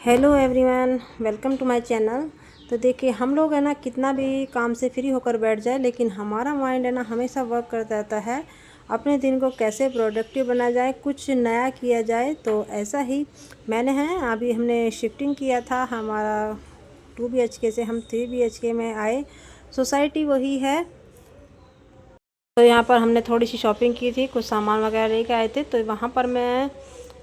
Hello everyone, welcome to my channel. तो देखिए, हम लोग है ना कितना भी काम से फ्री होकर बैठ जाए, लेकिन हमारा माइंड है ना हमेशा वर्क करता रहता है अपने दिन को कैसे प्रोडक्टिव बनाया जाए, कुछ नया किया जाए। तो ऐसा ही मैंने है अभी हमने शिफ्टिंग किया था हमारा 2 BHK से हम 3 BHK में आए। सोसाइटी वही है। तो यहाँ पर हमने थोड़ी सी शॉपिंग की थी, कुछ सामान वगैरह लेके आए थे। तो वहाँ पर मैं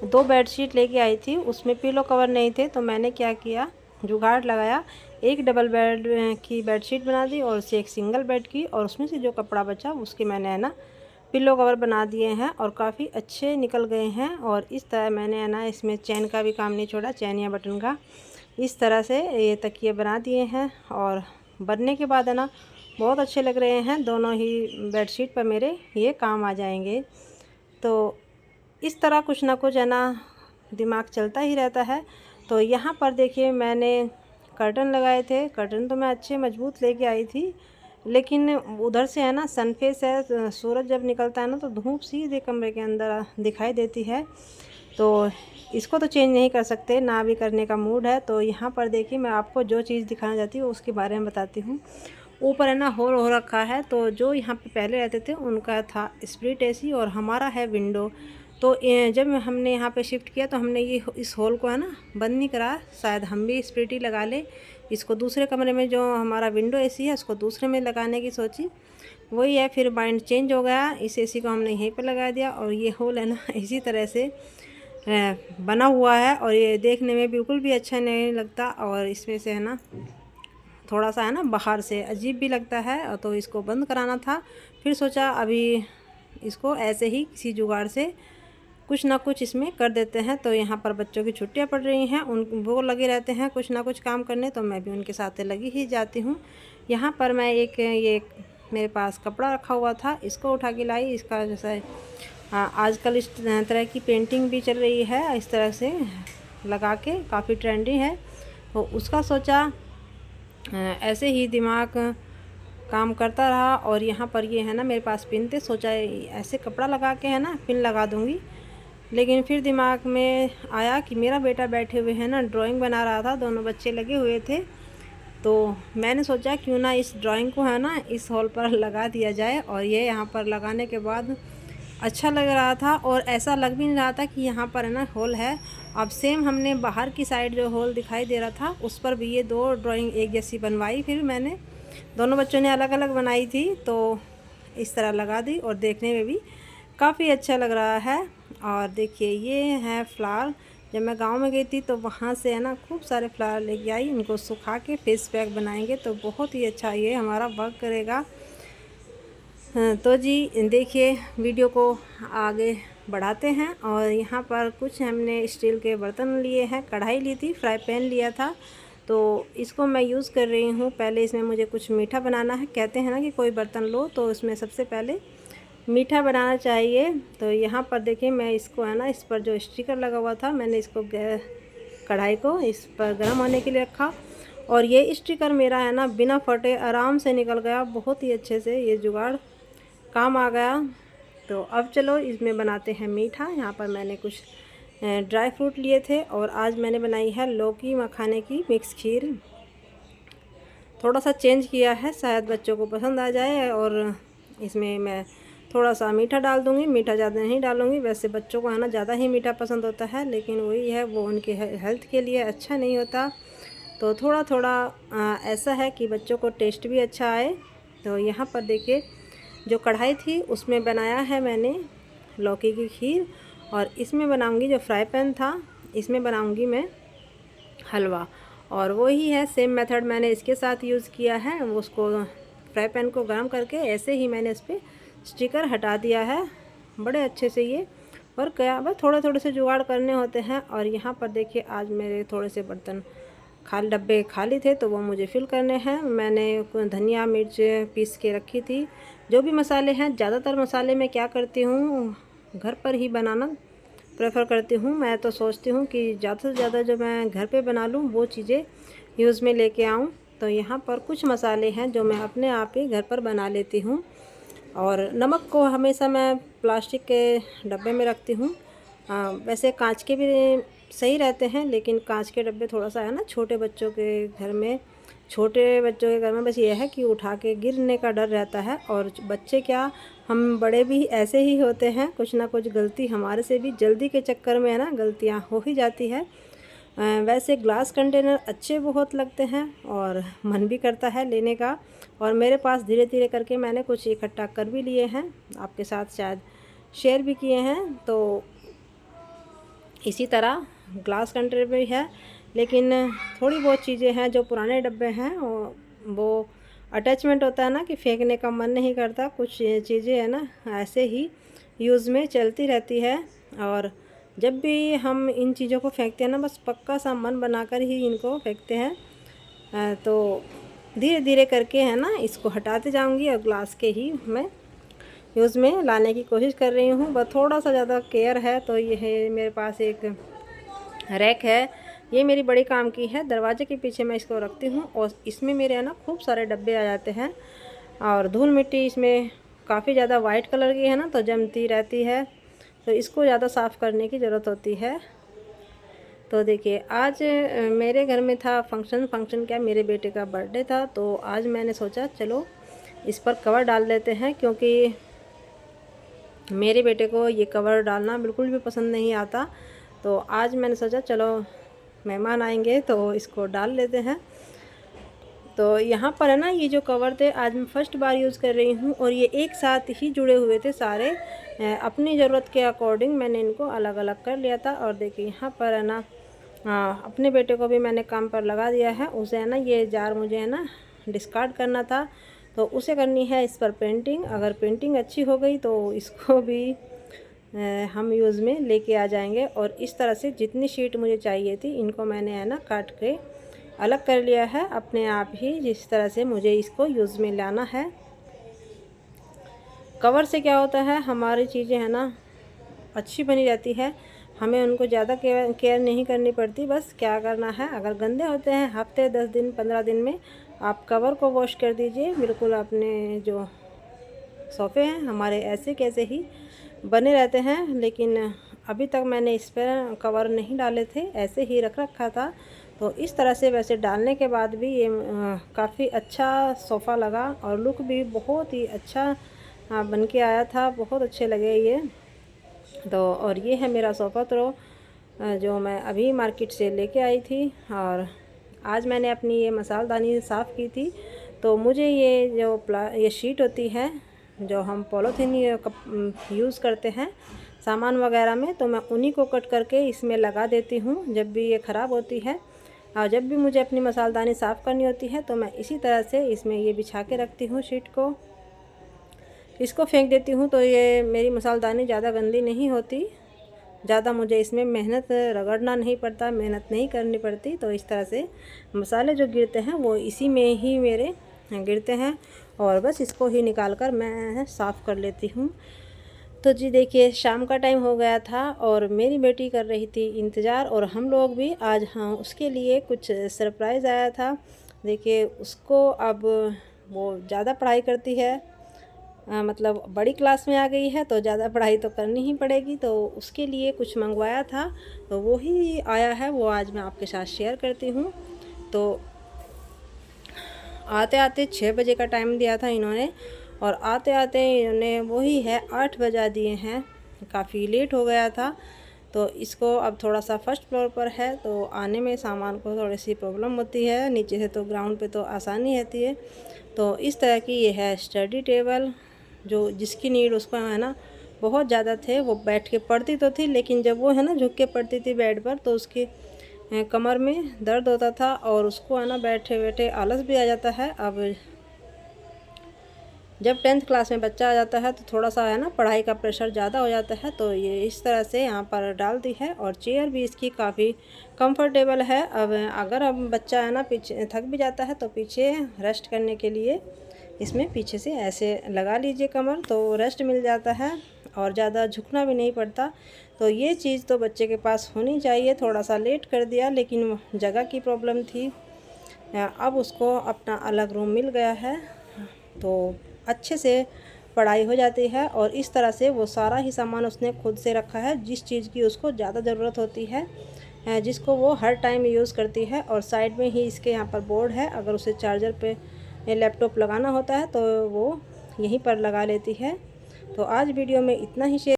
2 बेडशीट लेके आई थी, उसमें पिलो कवर नहीं थे। तो मैंने क्या किया, जुगाड़ लगाया, एक डबल बेड की बेडशीट बना दी और उसे एक सिंगल बेड की, और उसमें से जो कपड़ा बचा उसके मैंने है ना पिलो कवर बना दिए हैं और काफ़ी अच्छे निकल गए हैं। और इस तरह मैंने है ना इसमें चैन का भी काम नहीं छोड़ा, चैन या बटन का। इस तरह से ये तकिए बना दिए हैं और बनने के बाद है ना बहुत अच्छे लग रहे हैं। दोनों ही बेडशीट पर मेरे ये काम आ जाएंगे। तो इस तरह कुछ ना कुछ है ना दिमाग चलता ही रहता है। तो यहाँ पर देखिए, मैंने कर्टन लगाए थे। कर्टन तो मैं अच्छे मजबूत लेके आई थी, लेकिन उधर से है ना सनफेस है, सूरज जब निकलता है ना तो धूप सीधे कमरे के अंदर दिखाई देती है। तो इसको तो चेंज नहीं कर सकते, ना भी करने का मूड है। तो यहाँ पर देखिए, मैं आपको जो चीज़ दिखाना चाहती हूँ उसके बारे में बताती हूँ। ऊपर है ना होल हो रखा है। तो जो यहाँ पे पहले रहते थे उनका था स्प्लिट एसी और हमारा है विंडो। तो जब हमने यहाँ पे शिफ्ट किया तो हमने ये इस होल को है ना बंद नहीं करा। शायद हम भी स्प्लिट ही लगा ले, इसको दूसरे कमरे में जो हमारा विंडो एसी है उसको दूसरे में लगाने की सोची। वही है, फिर माइंड चेंज हो गया, इस एसी को हमने यहीं पे लगा दिया। और ये होल है ना इसी तरह से बना हुआ है और ये देखने में बिल्कुल भी अच्छा नहीं लगता। और इसमें से है ना थोड़ा सा है ना बाहर से अजीब भी लगता है। तो इसको बंद कराना था। फिर सोचा अभी इसको ऐसे ही किसी जुगाड़ से कुछ ना कुछ इसमें कर देते हैं। तो यहाँ पर बच्चों की छुट्टियाँ पड़ रही हैं, उन वो लगे रहते हैं कुछ ना कुछ काम करने, तो मैं भी उनके साथ लगी ही जाती हूँ। यहाँ पर मैं ये मेरे पास कपड़ा रखा हुआ था, इसको उठा के लाई। इसका जैसा आजकल इस तरह की पेंटिंग भी चल रही है, इस तरह से लगा के काफ़ी ट्रेंडी है। तो उसका सोचा ऐसे ही दिमाग काम करता रहा। और यहाँ पर ये है ना मेरे पास पिन थे, सोचा ऐसे कपड़ा लगा के है ना पिन लगा दूँगी। लेकिन फिर दिमाग में आया कि मेरा बेटा बैठे हुए है ना ड्राइंग बना रहा था, दोनों बच्चे लगे हुए थे। तो मैंने सोचा क्यों ना इस ड्राइंग को है ना इस हॉल पर लगा दिया जाए। और ये यहाँ पर लगाने के बाद अच्छा लग रहा था और ऐसा लग भी नहीं रहा था कि यहाँ पर है ना हॉल है। अब सेम हमने बाहर की साइड जो हॉल दिखाई दे रहा था उस पर भी ये 2 ड्राइंग एक जैसी बनवाई। फिर मैंने दोनों बच्चों ने अलग अलग बनाई थी, तो इस तरह लगा दी और देखने में भी काफ़ी अच्छा लग रहा है। और देखिए, ये है फ्लावर। जब मैं गांव में गई थी तो वहाँ से है ना खूब सारे फ्लावर लेके आई, इनको सुखा के फेस पैक बनाएंगे तो बहुत ही अच्छा ये हमारा वर्क करेगा। तो जी देखिए, वीडियो को आगे बढ़ाते हैं। और यहाँ पर कुछ हमने स्टील के बर्तन लिए हैं, कढ़ाई ली थी, फ्राई पैन लिया था। तो इसको मैं यूज़ कर रही हूँ। पहले इसमें मुझे कुछ मीठा बनाना है। कहते हैं ना कि कोई बर्तन लो तो इसमें सबसे पहले मीठा बनाना चाहिए। तो यहाँ पर देखिए, मैं इसको है ना इस पर जो स्टिकर लगा हुआ था मैंने इसको कढ़ाई को इस पर गर्म होने के लिए रखा। और ये स्टिकर मेरा है ना बिना फटे आराम से निकल गया, बहुत ही अच्छे से ये जुगाड़ काम आ गया। तो अब चलो इसमें बनाते हैं मीठा। यहाँ पर मैंने कुछ ड्राई फ्रूट लिए थे और आज मैंने बनाई है लौकी मखाने की मिक्स खीर। थोड़ा सा चेंज किया है, शायद बच्चों को पसंद आ जाए। और इसमें मैं थोड़ा सा मीठा डाल दूँगी, मीठा ज़्यादा नहीं डालूँगी। वैसे बच्चों को है ना ज़्यादा ही मीठा पसंद होता है, लेकिन वही है वो उनके हेल्थ के लिए अच्छा नहीं होता। तो थोड़ा थोड़ा ऐसा है कि बच्चों को टेस्ट भी अच्छा आए। तो यहाँ पर देखिए, जो कढ़ाई थी उसमें बनाया है मैंने लौकी की खीर। और इसमें बनाऊंगी, जो फ्राई पैन था इसमें बनाऊंगी मैं हलवा। और वही है, सेम मेथड मैंने इसके साथ यूज़ किया है। उसको फ्राई पैन को गर्म करके ऐसे ही मैंने इस पर स्टिकर हटा दिया है। बड़े अच्छे से ये और क्या, बस थोड़े थोड़े से जुगाड़ करने होते हैं। और यहाँ पर देखिए, आज मेरे थोड़े से बर्तन डब्बे खाली थे तो वो मुझे फिल करने हैं। मैंने धनिया मिर्च पीस के रखी थी। जो भी मसाले हैं, ज़्यादातर मसाले मैं क्या करती हूँ घर पर ही बनाना प्रेफर करती हूँ। मैं तो सोचती हूँ कि ज़्यादा से ज़्यादा जो मैं घर पे बना लूँ वो चीज़ें यूज़ में लेके आऊँ। तो यहाँ पर कुछ मसाले हैं जो मैं अपने आप ही घर पर बना लेती हूँ। और नमक को हमेशा मैं प्लास्टिक के डब्बे में रखती हूँ। वैसे कांच के भी सही रहते हैं, लेकिन कांच के डब्बे थोड़ा सा है ना, छोटे बच्चों के घर में बस ये है कि उठा के गिरने का डर रहता है। और बच्चे क्या, हम बड़े भी ऐसे ही होते हैं, कुछ ना कुछ गलती हमारे से भी जल्दी के चक्कर में है ना गलतियां हो ही जाती है। वैसे ग्लास कंटेनर अच्छे बहुत लगते हैं और मन भी करता है लेने का। और मेरे पास धीरे धीरे करके मैंने कुछ इकट्ठा कर भी लिए हैं, आपके साथ शायद शेयर भी किए हैं। तो इसी तरह ग्लास कंटेनर भी है, लेकिन थोड़ी बहुत चीज़ें हैं जो पुराने डब्बे हैं वो अटैचमेंट होता है ना कि फेंकने का मन नहीं करता। कुछ चीज़ें है ना ऐसे ही यूज़ में चलती रहती है, और जब भी हम इन चीज़ों को फेंकते हैं ना, बस पक्का सा मन बनाकर ही इनको फेंकते हैं। तो धीरे धीरे करके है ना इसको हटाते जाऊंगी और ग्लास के ही मैं यूज़ में लाने की कोशिश कर रही हूँ। बस थोड़ा सा ज़्यादा केयर है। तो ये है मेरे पास एक रैक है, ये मेरी बड़ी काम की है, दरवाजे के पीछे मैं इसको रखती हूँ। और इसमें मेरे है ना खूब सारे डब्बे आ जाते हैं, और धूल मिट्टी इसमें काफ़ी ज़्यादा वाइट कलर की है ना, तो जमती रहती है, तो इसको ज़्यादा साफ़ करने की ज़रूरत होती है। तो देखिए आज मेरे घर में था फंक्शन क्या, मेरे बेटे का बर्थडे था। तो आज मैंने सोचा चलो इस पर कवर डाल लेते हैं, क्योंकि मेरे बेटे को ये कवर डालना बिल्कुल भी पसंद नहीं आता। तो आज मैंने सोचा चलो मेहमान आएंगे तो इसको डाल लेते हैं। तो यहाँ पर है ना ये जो कवर थे आज मैं फ़र्स्ट बार यूज़ कर रही हूँ, और ये एक साथ ही जुड़े हुए थे सारे। अपनी ज़रूरत के अकॉर्डिंग मैंने इनको अलग अलग कर लिया था। और देखिए यहाँ पर है ना अपने बेटे को भी मैंने काम पर लगा दिया है। उसे है ना ये जार मुझे है ना डिस्कार्ड करना था, तो उसे करनी है इस पर पेंटिंग। अगर पेंटिंग अच्छी हो गई तो इसको भी हम यूज़ में लेके आ जाएंगे। और इस तरह से जितनी शीट मुझे चाहिए थी इनको मैंने है ना काट के अलग कर लिया है अपने आप ही, जिस तरह से मुझे इसको यूज़ में लाना है। कवर से क्या होता है, हमारी चीज़ें है ना अच्छी बनी रहती है, हमें उनको ज़्यादा केयर नहीं करनी पड़ती। बस क्या करना है, अगर गंदे होते हैं हफ्ते 10 दिन 15 दिन में आप कवर को वॉश कर दीजिए। बिल्कुल अपने जो सोफ़े हैं हमारे ऐसे कैसे ही बने रहते हैं। लेकिन अभी तक मैंने इस पर कवर नहीं डाले थे, ऐसे ही रख रखा था। तो इस तरह से वैसे डालने के बाद भी ये काफ़ी अच्छा सोफ़ा लगा, और लुक भी बहुत ही अच्छा बन के आया था, बहुत अच्छे लगे ये। तो और ये है मेरा सोफ़ा थ्रो जो मैं अभी मार्केट से लेके आई थी। और आज मैंने अपनी ये मसालदानी साफ़ की थी। तो मुझे ये शीट होती है जो हम पॉलीथीन यूज़ करते हैं सामान वगैरह में, तो मैं उन्हीं को कट करके इसमें लगा देती हूँ जब भी ये ख़राब होती है। और जब भी मुझे अपनी मसालदानी साफ़ करनी होती है तो मैं इसी तरह से इसमें ये बिछा के रखती हूँ शीट को, इसको फेंक देती हूँ। तो ये मेरी मसालदानी ज़्यादा गंदी नहीं होती, ज़्यादा मुझे इसमें मेहनत रगड़ना नहीं पड़ता, मेहनत नहीं करनी पड़ती। तो इस तरह से मसाले जो गिरते हैं वो इसी में ही मेरे गिरते हैं, और बस इसको ही निकाल कर मैं साफ़ कर लेती हूँ। तो जी देखिए शाम का टाइम हो गया था और मेरी बेटी कर रही थी इंतज़ार, और हम लोग भी आज हाँ उसके लिए कुछ सरप्राइज़ आया था। देखिए उसको अब वो ज़्यादा पढ़ाई करती है, मतलब बड़ी क्लास में आ गई है, तो ज़्यादा पढ़ाई तो करनी ही पड़ेगी। तो उसके लिए कुछ मंगवाया था, तो वो ही आया है, वो आज मैं आपके साथ शेयर करती हूँ। तो आते आते 6 बजे का टाइम दिया था इन्होंने, और आते आते इन्होंने वही है 8 बजा दिए हैं, काफ़ी लेट हो गया था। तो इसको अब थोड़ा सा फर्स्ट फ्लोर पर है, तो आने में सामान को थोड़ी सी प्रॉब्लम होती है, नीचे से तो ग्राउंड पे तो आसानी रहती है। तो इस तरह की ये है स्टडी टेबल, जो जिसकी नीड उसको है ना बहुत ज़्यादा थे। वो बैठ के पढ़ती तो थी, लेकिन जब वो है ना झुक के पढ़ती थी बेड पर तो उसकी कमर में दर्द होता था, और उसको है ना बैठे बैठे आलस भी आ जाता है। अब जब 10th क्लास में बच्चा आ जाता है तो थोड़ा सा है ना पढ़ाई का प्रेशर ज़्यादा हो जाता है। तो ये इस तरह से यहाँ पर डाल दी है, और चेयर भी इसकी काफ़ी कंफर्टेबल है। अब अगर अब बच्चा है ना पीछे थक भी जाता है तो पीछे रेस्ट करने के लिए इसमें पीछे से ऐसे लगा लीजिए कमर, तो रेस्ट मिल जाता है और ज़्यादा झुकना भी नहीं पड़ता। तो ये चीज़ तो बच्चे के पास होनी चाहिए। थोड़ा सा लेट कर दिया, लेकिन जगह की प्रॉब्लम थी, अब उसको अपना अलग रूम मिल गया है, तो अच्छे से पढ़ाई हो जाती है। और इस तरह से वो सारा ही सामान उसने खुद से रखा है, जिस चीज़ की उसको ज़्यादा ज़रूरत होती है जिसको वो हर टाइम यूज़ करती है। और साइड में ही इसके यहाँ पर बोर्ड है, अगर उसे चार्जर पे लैपटॉप लगाना होता है तो वो यहीं पर लगा लेती है। तो आज वीडियो में इतना ही शेयर